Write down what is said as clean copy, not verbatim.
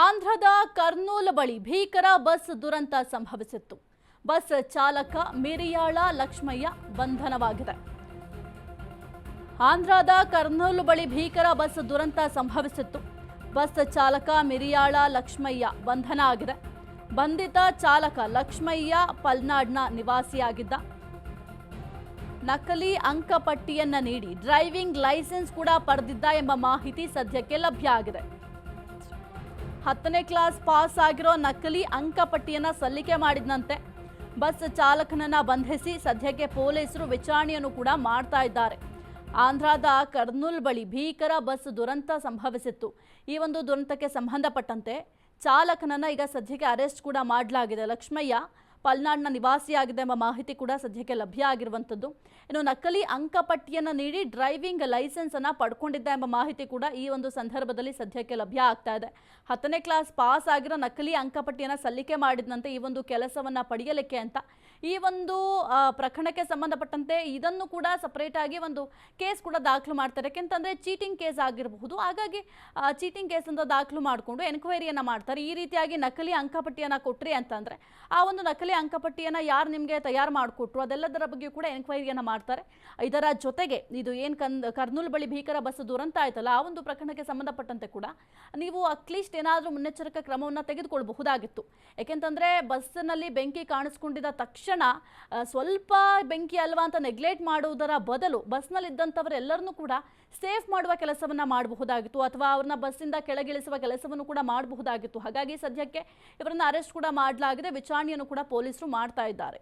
ಆಂಧ್ರದ ಕರ್ನೂಲ್ ಬಳಿ ಭೀಕರ ಬಸ್ ದುರಂತ ಸಂಭವಿಸಿತ್ತು. ಬಸ್ ಚಾಲಕ ಮಿರಿಯಾಳ ಲಕ್ಷ್ಮಯ್ಯ ಬಂಧನವಾಗಿದೆ. ಆಂಧ್ರದ ಕರ್ನೂಲ್ ಬಳಿ ಭೀಕರ ಬಸ್ ದುರಂತ ಸಂಭವಿಸಿತ್ತು. ಬಸ್ ಚಾಲಕ ಮಿರಿಯಾಳ ಲಕ್ಷ್ಮಯ್ಯ ಬಂಧನ ಆಗಿದೆ. ಬಂಧಿತ ಚಾಲಕ ಲಕ್ಷ್ಮಯ್ಯ ಪಲ್ನಾಡ್ನ ನಿವಾಸಿಯಾಗಿದ್ದ. ನಕಲಿ ಅಂಕಪಟ್ಟಿಯನ್ನ ನೀಡಿ ಡ್ರೈವಿಂಗ್ ಲೈಸೆನ್ಸ್ ಕೂಡ ಪಡೆದಿದ್ದ ಎಂಬ ಮಾಹಿತಿ ಸದ್ಯಕ್ಕೆ ಲಭ್ಯ ಆಗಿದೆ. 10ನೇ ಕ್ಲಾಸ್ ಪಾಸ್ ಆಗಿರೋ ನಕಲಿ ಅಂಕಪಟ್ಟಿಯನ್ನ ಸಲ್ಲಿಕೆ ಮಾಡಿದಂತೆ ಬಸ್ ಚಾಲಕನನ್ನ ಬಂಧಿಸಿ ಸದ್ಯಕ್ಕೆ ಪೊಲೀಸರು ವಿಚಾರಣೆಯನ್ನು ಕೂಡ ಮಾಡ್ತಾ ಇದ್ದಾರೆ. ಆಂಧ್ರದ ಕರ್ನೂಲ್ ಬಳಿ ಭೀಕರ ಬಸ್ ದುರಂತ ಸಂಭವಿಸಿತ್ತು. ಈ ಒಂದು ದುರಂತಕ್ಕೆ ಸಂಬಂಧಪಟ್ಟಂತೆ ಚಾಲಕನನ್ನ ಈಗ ಸದ್ಯಕ್ಕೆ ಅರೆಸ್ಟ್ ಕೂಡ ಮಾಡಲಾಗಿದೆ. ಲಕ್ಷ್ಮಯ್ಯ ಪಲ್ನಾಡ್ನ ನಿವಾಸಿಯಾಗಿದೆ ಎಂಬ ಮಾಹಿತಿ ಕೂಡ ಸದ್ಯಕ್ಕೆ ಲಭ್ಯ ಆಗಿರುವಂಥದ್ದು. ಇನ್ನು ನಕಲಿ ಅಂಕಪಟ್ಟಿಯನ್ನು ನೀಡಿ ಡ್ರೈವಿಂಗ್ ಲೈಸೆನ್ಸ್ ಅನ್ನ ಪಡ್ಕೊಂಡಿದ್ದ ಎಂಬ ಮಾಹಿತಿ ಕೂಡ ಈ ಒಂದು ಸಂದರ್ಭದಲ್ಲಿ ಸದ್ಯಕ್ಕೆ ಲಭ್ಯ ಆಗ್ತಾ ಇದೆ. 10ನೇ ಕ್ಲಾಸ್ ಪಾಸ್ ಆಗಿರೋ ನಕಲಿ ಅಂಕಪಟ್ಟಿಯನ್ನು ಸಲ್ಲಿಕೆ ಮಾಡಿದಂತೆ ಈ ಒಂದು ಕೆಲಸವನ್ನ ಪಡೆಯಲಿಕ್ಕೆ ಅಂತ ಈ ಒಂದು ಪ್ರಕರಣಕ್ಕೆ ಸಂಬಂಧಪಟ್ಟಂತೆ ಇದನ್ನು ಕೂಡ ಸಪರೇಟ್ ಆಗಿ ಒಂದು ಕೇಸ್ ಕೂಡ ದಾಖಲು ಮಾಡ್ತಾರೆ. ಯಾಕೆಂತಂದ್ರೆ ಚೀಟಿಂಗ್ ಕೇಸ್ ಆಗಿರಬಹುದು. ಹಾಗಾಗಿ ಚೀಟಿಂಗ್ ಕೇಸ್ ಅಂತ ದಾಖಲು ಮಾಡಿಕೊಂಡು ಎನ್ಕ್ವೈರಿಯನ್ನ ಮಾಡ್ತಾರೆ. ಈ ರೀತಿಯಾಗಿ ನಕಲಿ ಅಂಕಪಟ್ಟಿಯನ್ನ ಕೊಟ್ರಿ ಅಂತಂದ್ರೆ ಆ ಒಂದು ನಕಲಿ ಅಂಕಪಟ್ಟಿಯನ್ನ ಯಾರು ನಿಮಗೆ ತಯಾರು ಮಾಡಿಕೊಟ್ರು ಅದೆಲ್ಲದರ ಬಗ್ಗೆ ಕೂಡ ಎನ್ಕ್ವೈರಿಯನ್ನ ಮಾಡ್ತಾರೆ. ಇದರ ಜೊತೆಗೆ ಇದು ಏನು ಕರ್ನೂಲ್ ಬಳಿ ಭೀಕರ ಬಸ್ ದುರಂತ ಆಯ್ತಲ್ಲ ಆ ಒಂದು ಪ್ರಕರಣಕ್ಕೆ ಸಂಬಂಧಪಟ್ಟಂತೆ ಕೂಡ ನೀವು ಅಟ್ಲೀಸ್ಟ್ ಏನಾದರೂ ಮುನ್ನೆಚ್ಚರಿಕಾ ಕ್ರಮವನ್ನು ತೆಗೆದುಕೊಳ್ಳಬಹುದಾಗಿತ್ತು. ಯಾಕೆಂತಂದ್ರೆ ಬಸ್ನಲ್ಲಿ ಬೆಂಕಿ ಕಾಣಿಸ್ಕೊಂಡಿದ್ದ ತಕ್ಷಣ ಸ್ವಲ್ಪ ಬೆಂಕಿ ಅಲ್ವಾ ಅಂತ ನೆಗ್ಲೆಕ್ಟ್ ಮಾಡುವುದರ ಬದಲು ಬಸ್ನಲ್ಲಿ ಇದ್ದಂಥವರೆಲ್ಲರನ್ನೂ ಕೂಡ ಸೇಫ್ ಮಾಡುವ ಕೆಲಸವನ್ನ ಮಾಡಬಹುದಾಗಿತ್ತು ಅಥವಾ ಅವ್ರನ್ನ ಬಸ್ಸಿಂದ ಕೆಳಗಿಳಿಸುವ ಕೆಲಸವನ್ನು ಕೂಡ ಮಾಡಬಹುದಾಗಿತ್ತು. ಹಾಗಾಗಿ ಸದ್ಯಕ್ಕೆ ಇವರನ್ನ ಅರೆಸ್ಟ್ ಕೂಡ ಮಾಡಲಾಗಿದೆ. ವಿಚಾರಣೆಯನ್ನು ಕೂಡ ಪೊಲೀಸರು ಮಾಡ್ತಾ ಇದ್ದಾರೆ.